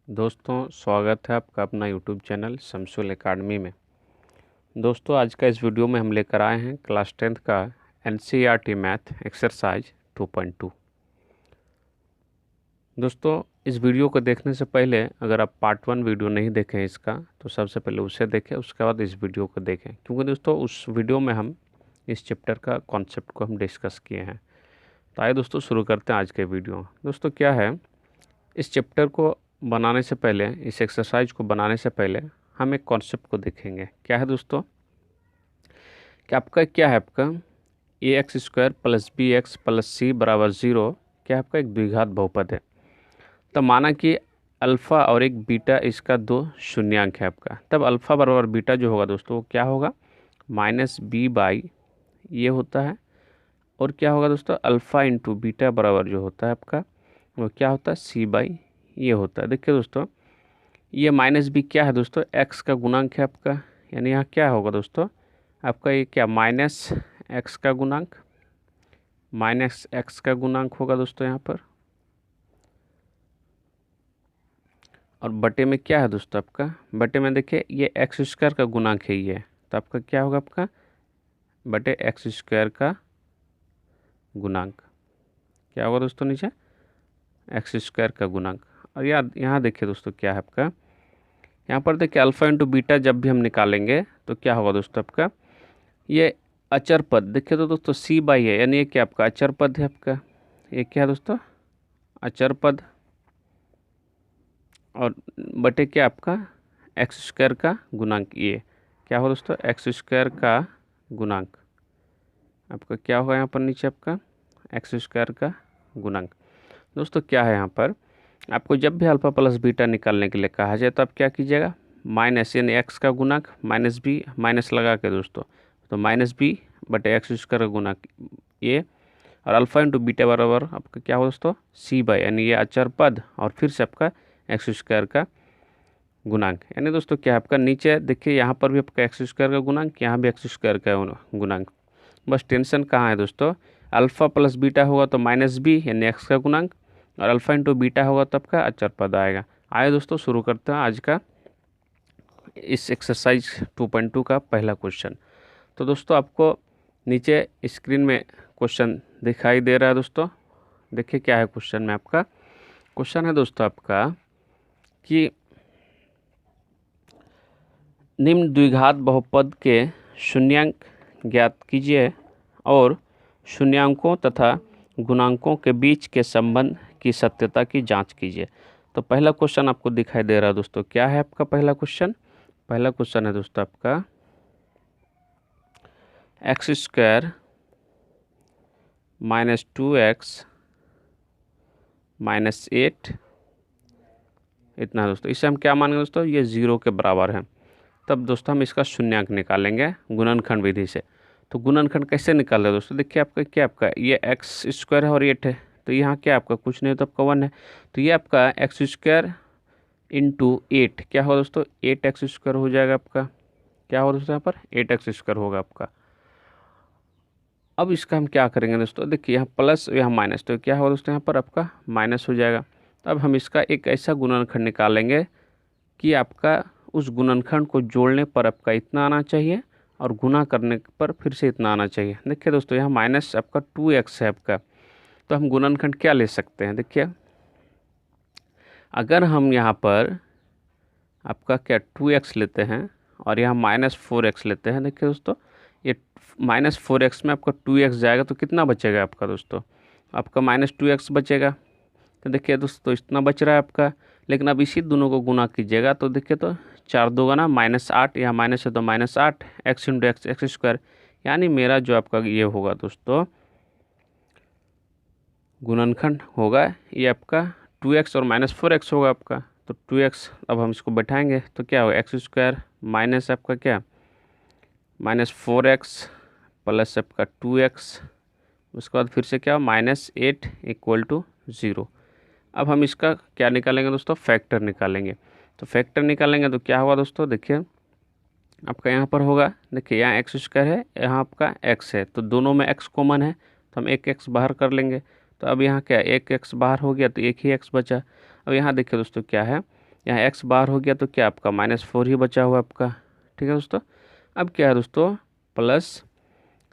दोस्तों, स्वागत है आपका अपना यूट्यूब चैनल शमसुल एकेडमी में। दोस्तों, आज का इस वीडियो में हम लेकर आए हैं क्लास 10th का एनसीईआरटी मैथ एक्सरसाइज 2.2। दोस्तों, इस वीडियो को देखने से पहले अगर आप पार्ट 1 वीडियो नहीं देखें इसका, तो सबसे पहले उसे देखें, उसके बाद इस वीडियो को देखें, क्योंकि दोस्तों उस वीडियो में हम इस चैप्टर का कॉन्सेप्ट को हम डिस्कस किए हैं। तो आइए दोस्तों शुरू करते हैं आज के वीडियो। दोस्तों, क्या है, इस चैप्टर को बनाने से पहले, इस एक्सरसाइज को बनाने से पहले हम एक कॉन्सेप्ट को देखेंगे। क्या है दोस्तों, कि आपका क्या है, आपका a x square plus b x plus c बराबर 0 क्या आपका एक द्विघात बहुपद है। तब माना कि अल्फ़ा और एक बीटा इसका दो शून्यांक है आपका, तब अल्फ़ा बराबर बीटा जो होगा दोस्तों वो क्या होगा, -b/, ये होता है। और क्या होगा दोस्तों, अल्फ़ा इंटू बीटा बराबर जो होता है आपका वो क्या होता है, c/, ये होता है। देखिए दोस्तों, ये -b क्या है दोस्तों, x का गुणांक है आपका, यानी यहाँ क्या होगा दोस्तों आपका, ये क्या -x का गुणांक, -x का गुणांक होगा दोस्तों यहाँ पर। और बटे में क्या है दोस्तों आपका, बटे में देखिए ये एक्स स्क्वायर का गुणांक है ये, तो आपका क्या होगा, आपका बटे एक्स स्क्वायर का गुणांक क्या होगा दोस्तों, नीचे एक्स स्क्वायर का गुणांक। और यहाँ देखिए दोस्तों क्या है आपका, यहाँ पर देखिए अल्फ़ा इंटू बीटा जब भी हम निकालेंगे तो क्या होगा दोस्तों आपका, ये अचर पद देखिए तो दोस्तों c/, है, यानी ये क्या आपका अचर पद है आपका, ये क्या है दोस्तों अचर पद। और बटे क्या आपका एक्स स्क्वायर का गुणांक, ये क्या होगा दोस्तों एक्स स्क्वायर का गुणांक, आपका क्या होगा यहाँ पर नीचे आपका एक्स स्क्वायर का गुणांक। दोस्तों क्या है यहाँ पर, आपको जब भी अल्फ़ा प्लस बीटा निकालने के लिए कहा जाए तो आप क्या कीजिएगा, माइनस यानी एक्स का गुणांक -b माइनस लगा के दोस्तों, तो -b बटे एक्स स्क्वायर का गुणांक ये, और अल्फ़ा इंटू बीटा बराबर आपका क्या हो दोस्तों c/, यानी ये अचर पद और फिर से आपका एक्स स्क्वायर का गुणांक। यानी दोस्तों क्या है आपका, नीचे देखिए यहाँ पर भी आपका एक्स स्क्वायर का गुणांक, यहाँ भी एक्स स्क्वायर का गुणांक। बस टेंशन कहाँ है दोस्तों, अल्फ़ा प्लस बीटा होगा तो -b यानी एक्स का गुणांक, और अल्फ़ा इंटू बीटा होगा तो आपका अचर पद आएगा। आइए दोस्तों शुरू करते हैं आज का इस एक्सरसाइज 2.2 का पहला क्वेश्चन। तो दोस्तों आपको नीचे स्क्रीन में क्वेश्चन दिखाई दे रहा है दोस्तों, देखिए क्या है क्वेश्चन में आपका। क्वेश्चन है दोस्तों आपका कि निम्न द्विघात बहुपद के शून्यांक ज्ञात कीजिए और शून्यांकों तथा गुणांकों के बीच के संबंध की सत्यता की जांच कीजिए। तो पहला क्वेश्चन आपको दिखाई दे रहा है दोस्तों, क्या है आपका पहला क्वेश्चन, पहला क्वेश्चन है दोस्तों आपका एक्स स्क्वायर -2x -8 इतना दोस्तों, इसे हम क्या मानेंगे दोस्तों, ये 0 के बराबर है। तब दोस्तों हम इसका शून्यांक निकालेंगे गुणनखंड विधि से। तो गुणनखंड कैसे निकाल रहे दोस्तों, देखिए आपका क्या आपका ये एक्स स्क्वायर है और 8 है, तो यहाँ क्या आपका कुछ नहीं तो आपका 1 है, तो ये आपका एक्स स्क्वायर इंटू 8 क्या होगा दोस्तों 8x स्क्वायर हो जाएगा आपका, क्या होगा दोस्तों यहाँ पर 8x स्क्वायर होगा आपका। अब इसका हम क्या करेंगे दोस्तों, देखिए यहाँ प्लस यहाँ माइनस, तो क्या होगा दोस्तों यहाँ पर आपका माइनस हो जाएगा। तब हम इसका एक ऐसा गुणनखंड निकालेंगे कि आपका उस गुणनखंड को जोड़ने पर आपका इतना आना चाहिए और गुना करने पर फिर से इतना आना चाहिए। देखिए दोस्तों यहाँ माइनस आपका 2x है आपका, तो हम गुणनखंड क्या ले सकते हैं, देखिए अगर हम यहाँ पर आपका क्या 2x लेते हैं और यहाँ -4x लेते हैं, देखिए दोस्तों ये -4x में आपका 2x जाएगा तो कितना बचेगा आपका दोस्तों, आपका -2x बचेगा। तो देखिए दोस्तों इतना बच रहा है आपका, लेकिन अब इसी दोनों को गुना कीजिएगा तो देखिए तो 4 2 -8, यहाँ माइनस है तो -8 x इंटू एक्स स्क्वायर, यानी मेरा जो आपका ये होगा दोस्तों गुणनखंड होगा ये आपका 2x और -4x होगा आपका। तो 2x अब हम इसको बैठाएंगे तो क्या होगा एक्स स्क्वायर माइनस आपका क्या -4x प्लस आपका 2x, उसके बाद फिर से क्या -8 = 0। अब हम इसका क्या निकालेंगे दोस्तों, फैक्टर निकालेंगे। तो फैक्टर निकालेंगे तो क्या होगा दोस्तों, देखिए आपका यहाँ पर होगा, देखिए यहाँ एक्स स्क्वायर है, यहाँ आपका x है, तो दोनों में x कॉमन है तो हम एक x बाहर कर लेंगे। तो अब यहाँ क्या एक x बाहर हो गया तो एक ही x बचा। अब यहाँ देखिए दोस्तों क्या है, यहाँ एक्स बाहर हो गया तो क्या आपका -4 ही बचा हुआ आपका। ठीक है दोस्तों। अब क्या है दोस्तों, प्लस,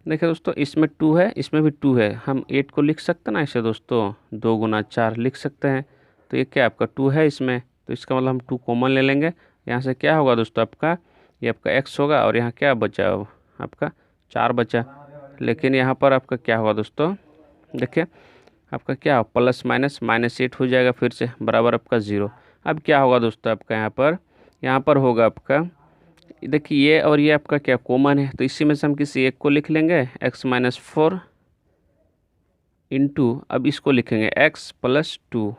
देखिए दोस्तों इसमें 2 है, इसमें भी 2 है, हम 8 को लिख सकते हैं ना ऐसे दोस्तों, 2 गुना 4 लिख सकते हैं। तो ये क्या आपका 2 है इसमें, तो इसका मतलब हम 2 कॉमन ले लेंगे। यहाँ से क्या होगा दोस्तों आपका, ये आपका x होगा और यहाँ क्या बचा आपका 4 बचा। लेकिन यहाँ पर आपका क्या होगा दोस्तों, देखिए आपका क्या हो, प्लस माइनस -8 हो जाएगा फिर से, बराबर आपका 0। अब क्या होगा दोस्तों आपका यहाँ पर होगा आपका, देखिए ये और ये आपका क्या कॉमन है, तो इसी में से हम किसी एक को लिख लेंगे x-4 इंटू, अब इसको लिखेंगे x+2,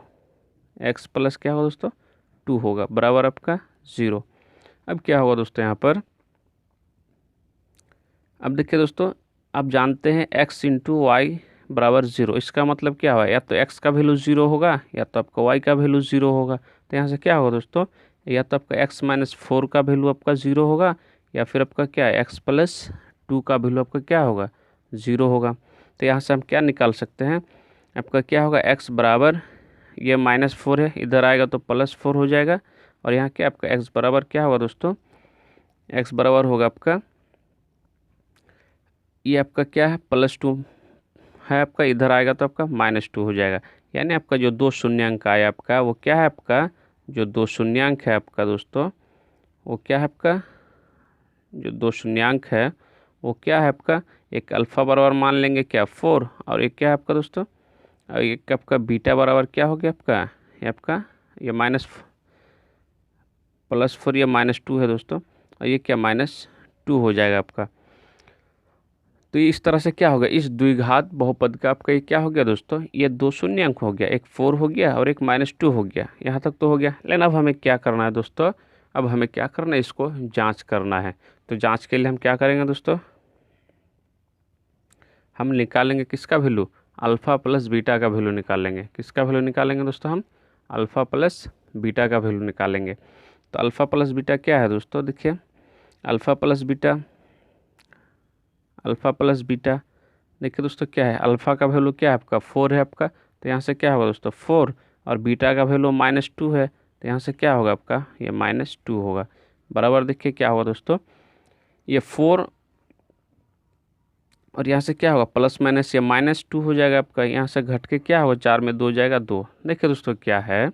x प्लस क्या होगा दोस्तों 2 होगा, बराबर आपका 0। अब क्या होगा दोस्तों यहाँ पर, अब देखिए दोस्तों, आप जानते हैं x इंटू वाई बराबर 0, इसका मतलब क्या हुआ, या तो x का वैल्यू 0 होगा या तो आपका y का वैल्यू 0 होगा। तो यहाँ से क्या होगा दोस्तों, या तो आपका x-4 का वैल्यू आपका 0 होगा, या फिर आपका क्या है x+2 का वैल्यू आपका क्या होगा 0 होगा। तो यहाँ से हम क्या निकाल सकते हैं, आपका क्या होगा x बराबर, ये -4 है, इधर आएगा तो +4 हो जाएगा, और यहाँ क्या आपका x बराबर क्या होगा दोस्तों, x बराबर होगा आपका, ये आपका क्या है +2 है आपका, इधर आएगा तो आपका -2 हो जाएगा। यानी आपका जो 2 शून्यांक आया आपका वो क्या है, आपका जो 2 शून्यांक है आपका दोस्तों, वो क्या है आपका, जो 2 शून्यांक है वो क्या है आपका, एक अल्फ़ा बराबर मान लेंगे क्या 4, और एक क्या है आपका दोस्तों, और एक आपका बीटा बराबर क्या हो गया आपका, ये आपका ये +4 या -2 है दोस्तों, और ये क्या -2 हो जाएगा आपका। तो ये इस तरह से क्या होगा, इस द्विघात बहुपद का आपका ये क्या हो गया दोस्तों, ये 2 शून्यांक हो गया, एक 4 हो गया और एक -2 हो गया, यहाँ तक तो हो गया। लेकिन अब हमें क्या करना है दोस्तों, अब हमें क्या करना है, इसको जांच करना है। तो जांच के लिए हम क्या करेंगे दोस्तों, हम निकालेंगे किसका वैल्यू, अल्फ़ा प्लस बीटा का वैल्यू निकालेंगे। किसका वैल्यू निकालेंगे दोस्तों, हम अल्फ़ा प्लस बीटा का वैल्यू निकालेंगे। तो अल्फ़ा प्लस बीटा क्या है दोस्तों, देखिए alpha plus beta, alpha plus beta, देखिए दोस्तों क्या है, अल्फ़ा का वैल्यू क्या है आपका 4 है आपका, तो यहाँ से क्या होगा दोस्तों 4, और बीटा का वैल्यू -2 है, तो यहाँ से क्या होगा आपका, ये -2 होगा, बराबर। देखिए क्या होगा दोस्तों, ये 4 और यहाँ से क्या होगा प्लस माइनस, ये -2 हो जाएगा आपका, यहाँ से घट के क्या होगा 4 में 2 जाएगा 2। देखिए दोस्तों क्या है,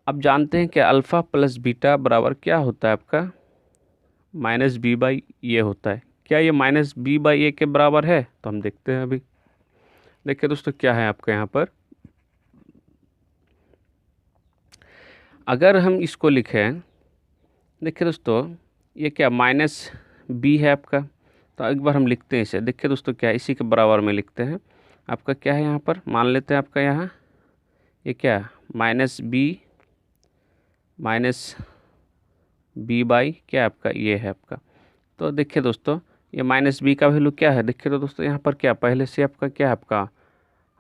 अब जानते हैं कि अल्फ़ा प्लस बीटा बराबर क्या होता है आपका, -b/a ये होता है। क्या ये -b/a के बराबर है, तो हम देखते हैं अभी। देखिए दोस्तों क्या है आपका यहाँ पर, अगर हम इसको लिखें, देखिए दोस्तों ये क्या -b है आपका, तो एक बार हम लिखते हैं इसे। देखिए दोस्तों क्या है, इसी के बराबर में लिखते हैं। आपका क्या है यहाँ पर, मान लेते हैं आपका यहाँ ये क्या -b क्या है आपका, ये है आपका। तो देखिए दोस्तों ये -b का वैल्यू क्या है, देखिए तो दोस्तों यहाँ पर क्या पहले से आपका क्या है,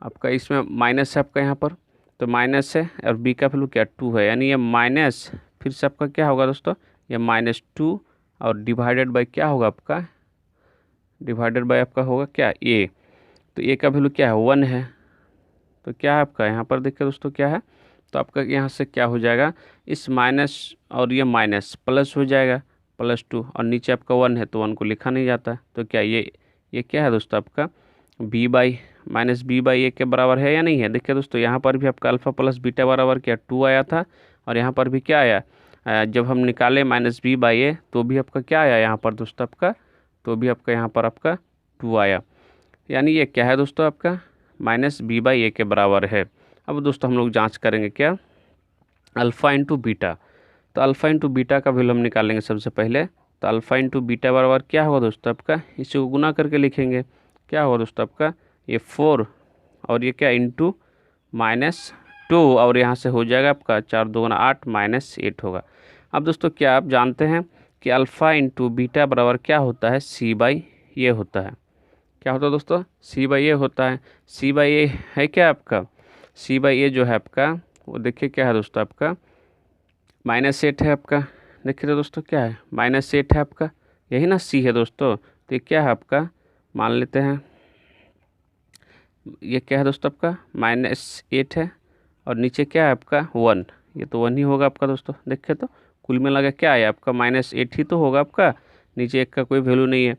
आपका इसमें माइनस है आपका यहाँ पर, तो माइनस है, और b का वैल्यू क्या 2 है, यानी ये माइनस फिर से आपका क्या होगा दोस्तों, ये -2 और डिवाइडेड बाय क्या होगा आपका, डिवाइडेड बाय आपका होगा क्या a, तो a का वैल्यू क्या है 1 है, तो क्या है आपका यहाँ पर देखिए दोस्तों क्या है, तो आपका यहाँ से क्या हो जाएगा, इस माइनस और ये माइनस प्लस हो जाएगा +2, और नीचे आपका 1 है तो 1 को लिखा नहीं जाता, तो क्या ये क्या है दोस्तों आपका -b/a के बराबर है या नहीं है। देखिए दोस्तों यहाँ पर भी आपका अल्फ़ा प्लस बीटा बराबर क्या 2 आया था, और यहाँ पर भी क्या आया, जब हम निकाले -b/a तो भी आपका क्या आया यहाँ पर दोस्तों आपका, तो भी आपका यहाँ पर आपका 2 आया, यानी ये क्या है दोस्तों आपका -b/a के बराबर है। अब दोस्तों हम लोग जांच करेंगे क्या, अल्फ़ा इंटू बीटा, तो अल्फ़ा इंटू बीटा का वैल्यू हम निकालेंगे सबसे पहले। तो अल्फ़ा इंटू बीटा बराबर क्या होगा दोस्तों आपका, इसी को गुना करके लिखेंगे, क्या होगा दोस्तों आपका ये 4 और ये क्या इंटू -2, और यहाँ से हो जाएगा आपका 4 2 8 -8 होगा। अब दोस्तों क्या आप जानते हैं कि अल्फ़ा इंटू बीटा बराबर क्या होता है, c/a होता है। क्या होता है दोस्तों, c/a होता है। c/a है क्या आपका, c/a जो है आपका वो देखिए क्या है दोस्तों आपका -8 है आपका। देखिए तो दोस्तों क्या है -8 है आपका, यही ना c है दोस्तों, तो ये क्या है आपका, मान लेते हैं ये क्या है दोस्तों आपका -8 है, और नीचे क्या है आपका 1, ये तो 1 ही होगा आपका दोस्तों। देखिए तो कुल मिला के क्या है आपका -8 ही तो होगा आपका, नीचे 1 का कोई वैल्यू नहीं है।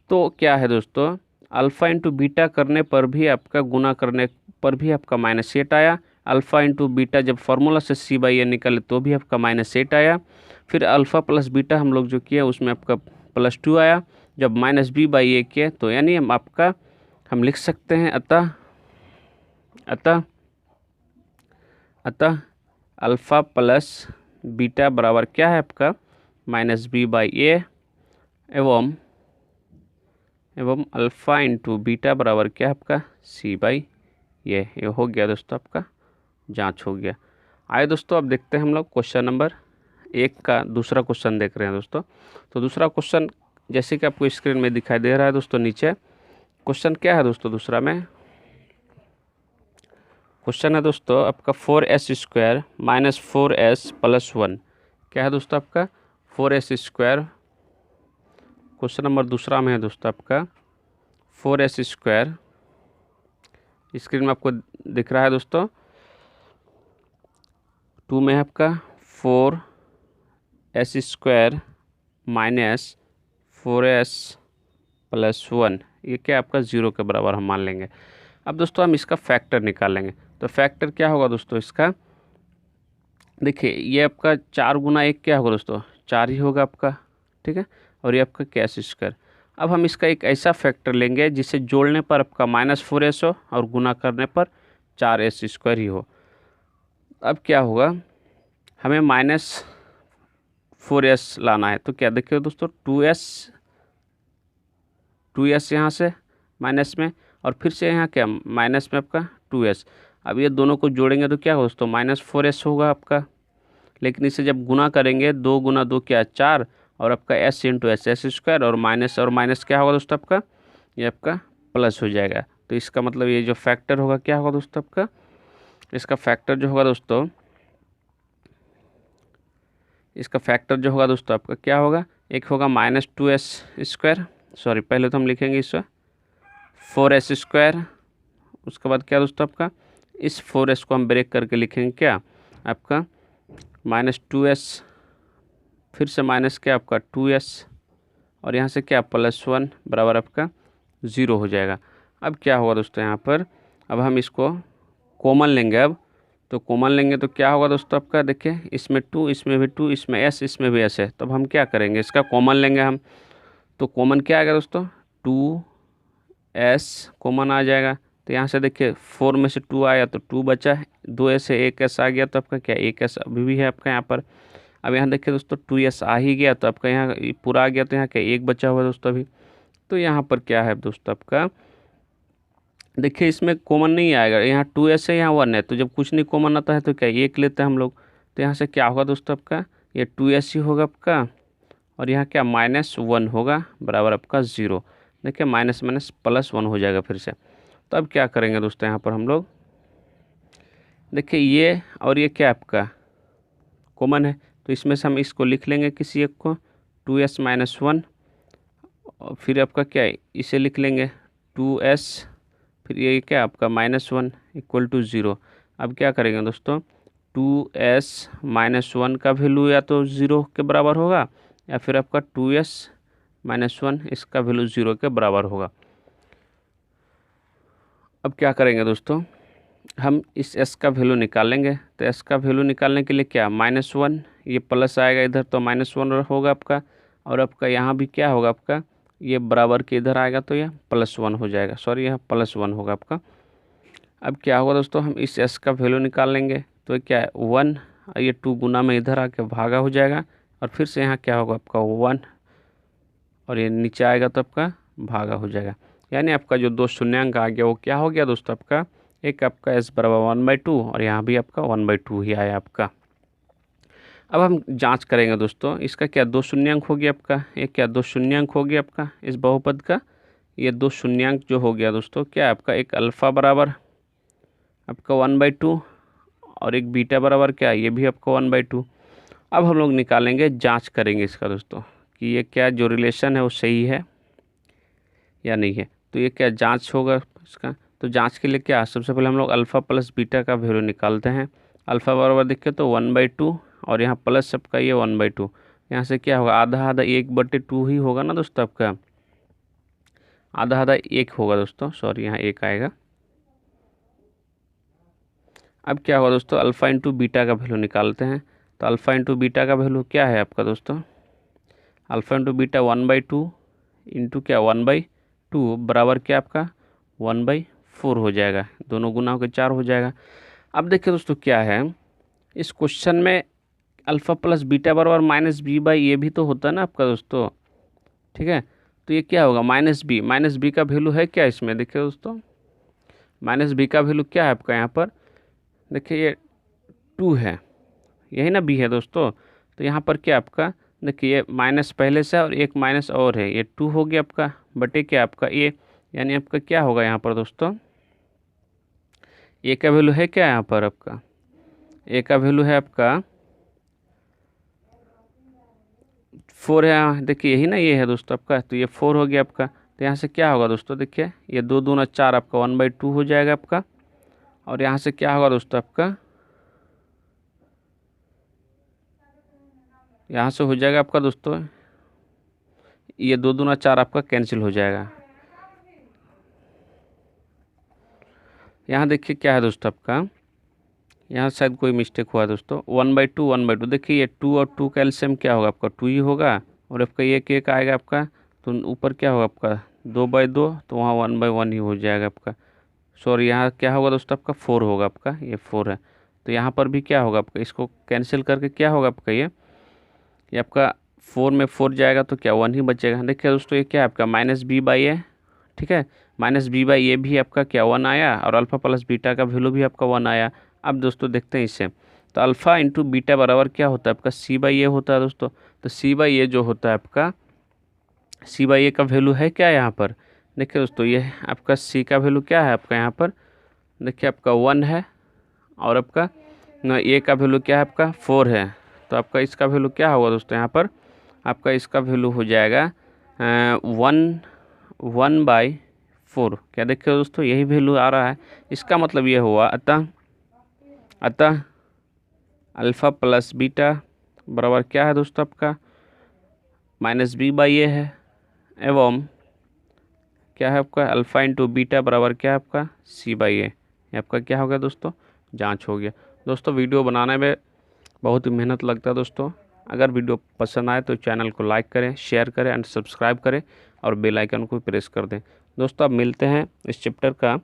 तो क्या है दोस्तों, अल्फ़ा इंटू बीटा करने पर भी आपका, गुना करने पर भी आपका -8 आया। अल्फ़ा इंटू बीटा जब फार्मूला से c/a निकाले तो भी आपका -8 आया। फिर अल्फ़ा प्लस बीटा हम लोग जो किए उसमें आपका +2 आया। जब -b/a किए तो यानी हम लिख सकते हैं अतः अल्फ़ा प्लस बीटा बराबर क्या है आपका -b/a एवं अल्फ़ा इंटू बीटा बराबर क्या है आपका c/a। ये हो गया दोस्तों, आपका जांच हो गया। आइए दोस्तों अब देखते हैं हम लोग क्वेश्चन नंबर 1 का दूसरा क्वेश्चन देख रहे हैं दोस्तों। तो दूसरा क्वेश्चन जैसे कि आपको स्क्रीन में दिखाई दे रहा है दोस्तों, नीचे क्वेश्चन क्या है दोस्तों, दूसरा में क्वेश्चन है दोस्तों आपका 4s² - 4s + 1। क्या है दोस्तों आपका 4s², क्वेश्चन नंबर दूसरा में है दोस्तों आपका 4s², स्क्रीन में आपको दिख रहा है दोस्तों। 2 में है आपका 4s² - 4s + 1, ये क्या आपका 0 के बराबर हम मान लेंगे। अब दोस्तों हम इसका फैक्टर निकालेंगे। तो फैक्टर क्या होगा दोस्तों इसका, देखिए ये आपका 4 गुना 1 क्या होगा दोस्तों, 4 ही होगा आपका, ठीक है। और ये आपका s²। अब हम इसका एक ऐसा फैक्टर लेंगे जिसे जोड़ने पर आपका -4s हो और गुना करने पर 4s² ही हो। अब क्या होगा, हमें -4s लाना है। तो क्या देखिए दोस्तों 2s यहाँ से माइनस में, और फिर से यहाँ क्या माइनस में आपका 2s। अब ये दोनों को जोड़ेंगे तो क्या होगा दोस्तों -4s होगा आपका। लेकिन इसे जब गुना करेंगे 2 गुना 2 क्या 4, और आपका s इंटू s² और माइनस क्या होगा दोस्तों आपका, ये आपका प्लस हो जाएगा। तो इसका मतलब ये जो फैक्टर होगा क्या होगा दोस्तों आपका, इसका फैक्टर जो होगा दोस्तों, इसका फैक्टर जो होगा दोस्तों आपका क्या होगा, एक होगा -2s², सॉरी पहले तो हम लिखेंगे इस 4s²। उसके बाद क्या दोस्तों आपका, इस 4s को हम ब्रेक करके लिखेंगे क्या आपका -2s, फिर से माइनस क्या आपका 2s, और यहाँ से क्या +1 बराबर आपका 0 हो जाएगा। अब क्या होगा दोस्तों यहाँ पर, अब हम इसको कॉमन लेंगे। अब तो कॉमन लेंगे तो क्या होगा दोस्तों आपका, देखिए इसमें 2, इसमें भी 2, इसमें s, इसमें भी s है। तो अब हम क्या करेंगे, इसका कॉमन लेंगे हम। तो कॉमन क्या आएगा दोस्तों 2s कॉमन आ जाएगा। तो यहाँ से देखिए 4 में से 2 आया तो 2 बचा, 2s से 1s आ गया तो आपका क्या 1s अभी भी है आपका यहाँ पर। अब यहाँ देखिए दोस्तों 2s आ ही गया तो आपका यहाँ पूरा आ गया, तो यहाँ क्या 1 बचा हुआ है दोस्तों अभी। तो यहाँ पर क्या है दोस्तों आपका, देखिए इसमें कॉमन नहीं आएगा, यहाँ 2s है यहाँ 1 है, तो जब कुछ नहीं कॉमन आता है तो क्या 1 लेते हैं हम लोग। तो यहाँ से क्या होगा दोस्तों आपका, ये 2s ही होगा आपका, और यहाँ क्या -1 होगा बराबर आपका 0। देखिए माइनस माइनस +1 हो जाएगा फिर से। तो अब क्या करेंगे दोस्तों, यहाँ पर हम लोग देखिए ये और ये क्या आपका कॉमन है, तो इसमें से हम इसको लिख लेंगे किसी एक को 2s - 1, और फिर आपका क्या है इसे लिख लेंगे 2s, फिर ये क्या आपका -1 = 0। अब क्या करेंगे दोस्तों, 2s - 1 का वैल्यू या तो 0 के बराबर होगा, या फिर आपका 2s - 1 इसका वैल्यू 0 के बराबर होगा। अब क्या करेंगे दोस्तों, हम इस s का वैल्यू निकालेंगे। तो s का वैल्यू निकालने के लिए क्या -1, ये प्लस आएगा इधर तो -1 होगा आपका, और आपका यहाँ भी क्या होगा आपका, ये बराबर के इधर आएगा तो यह +1 हो जाएगा, सॉरी यह +1 होगा आपका। अब क्या होगा दोस्तों, हम इस s का वैल्यू निकाल लेंगे। तो क्या है 1, ये 2 गुना में इधर आके भागा हो जाएगा, और फिर से यहाँ क्या होगा आपका 1, और ये नीचे आएगा तो आपका भागा हो जाएगा। यानी आपका जो 2 शून्यांक आ गया वो क्या हो गया दोस्तों आपका, एक आपका s बराबर 1/2, और यहाँ भी आपका 1/2 ही आया आपका। अब हम जांच करेंगे दोस्तों, इसका क्या 2 शून्यांक हो गया आपका, ये क्या 2 शून्यांक हो गया आपका इस बहुपद का। ये 2 शून्यांक जो हो गया दोस्तों क्या आपका, एक अल्फ़ा बराबर आपका 1/2, और एक बीटा बराबर क्या ये भी आपका 1/2। अब हम लोग निकालेंगे, जांच करेंगे इसका दोस्तों कि ये क्या जो रिलेशन है वो सही है या नहीं है। तो ये क्या जांच होगा इसका, तो जांच के लिए क्या सबसे पहले हम लोग अल्फ़ा प्लस बीटा का वैल्यू निकालते हैं। अल्फ़ा बराबर देखिए तो 1/2 और यहाँ प्लस आपका ये 1/2, यहाँ से क्या होगा आधा आधा 1/2 ही होगा ना दोस्तों, आपका आधा आधा 1 होगा दोस्तों, सॉरी यहाँ 1 आएगा। अब क्या होगा दोस्तों, अल्फ़ा इंटू बीटा का वैल्यू निकालते हैं। तो अल्फ़ा इंटू बीटा का वैल्यू क्या है आपका दोस्तों, अल्फ़ा इंटू बीटा 1/2 इंटू क्या 1/2 बराबर क्या आपका 1/4 हो जाएगा, दोनों गुना होकर 4 हो जाएगा। अब देखिए दोस्तों क्या है, इस क्वेश्चन में अल्फ़ा प्लस बीटा बराबर -b/, ये भी तो होता है ना आपका दोस्तों, ठीक है। तो ये क्या होगा माइनस बी का वैल्यू है क्या इसमें, देखिए दोस्तों माइनस बी का वैल्यू क्या है आपका यहाँ पर, देखिए ये 2 है, यही ना बी है दोस्तों। तो यहाँ पर क्या आपका देखिए ये माइनस पहले से और एक माइनस और है, ये 2 हो गया आपका बटे क्या आपका ए, यानी आपका क्या होगा यहाँ पर दोस्तों, ए का वैल्यू है क्या यहाँ पर आपका, ए का वैल्यू है आपका 4 है, देखिए यही ना ये है दोस्तों आपका, तो ये 4 हो गया आपका। तो यहाँ से क्या होगा दोस्तों, देखिए ये 2 दूना 4 आपका 1/2 हो जाएगा आपका, और यहाँ से क्या होगा दोस्तों आपका, यहाँ से हो जाएगा आपका दोस्तों ये 2 दूना 4 आपका कैंसिल हो जाएगा। यहाँ देखिए क्या है दोस्तों आपका, यहाँ शायद कोई मिस्टेक हुआ दोस्तों, 1/2 देखिए ये 2 और 2 का एलसीएम क्या होगा आपका 2 ही होगा, और आपका ये एक आएगा आपका, तो ऊपर क्या होगा आपका 2/2, तो वहाँ 1/1 ही हो जाएगा आपका। सॉरी यहाँ क्या होगा दोस्तों आपका 4 होगा आपका, ये 4 है। तो यहाँ पर भी क्या होगा आपका, इसको कैंसिल करके क्या होगा आपका ये आपका 4 में 4 जाएगा तो क्या 1 ही बचेगा। देखिए दोस्तों ये क्या है आपका -b/a, ठीक है, -b/a भी आपका क्या 1 आया, और अल्फ़ा प्लस बीटा का वैल्यू भी आपका 1 आया। अब दोस्तों देखते हैं इससे, तो अल्फ़ा इंटू बीटा बराबर क्या होता है आपका c/a होता है दोस्तों। तो c/a जो होता है आपका, c/a का वैल्यू है क्या यहाँ पर, देखिए दोस्तों ये आपका c का वैल्यू क्या है आपका यहाँ पर, देखिए आपका 1 है, और आपका a का वैल्यू क्या है आपका 4 है। तो आपका इसका वैल्यू क्या होगा दोस्तों, यहाँ पर आपका इसका वैल्यू हो जाएगा 1/4। क्या देखिए दोस्तों यही वैल्यू आ रहा है, इसका मतलब ये हुआ अतः अल्फ़ा प्लस बीटा बराबर क्या है दोस्तों आपका -b/a है, एवं क्या है आपका अल्फ़ा इंटू बीटा बराबर क्या है आपका c/a। ये आपका क्या हो गया दोस्तों, जांच हो गया। दोस्तों वीडियो बनाने में बहुत ही मेहनत लगता है दोस्तों, अगर वीडियो पसंद आए तो चैनल को लाइक करें, शेयर करें एंड सब्सक्राइब करें, और बेल आइकन को प्रेस कर दें। दोस्तों अब मिलते हैं इस चैप्टर का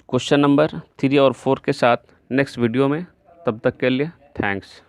क्वेश्चन नंबर 3 और 4 के साथ नेक्स्ट वीडियो में, तब तक के लिए थैंक्स।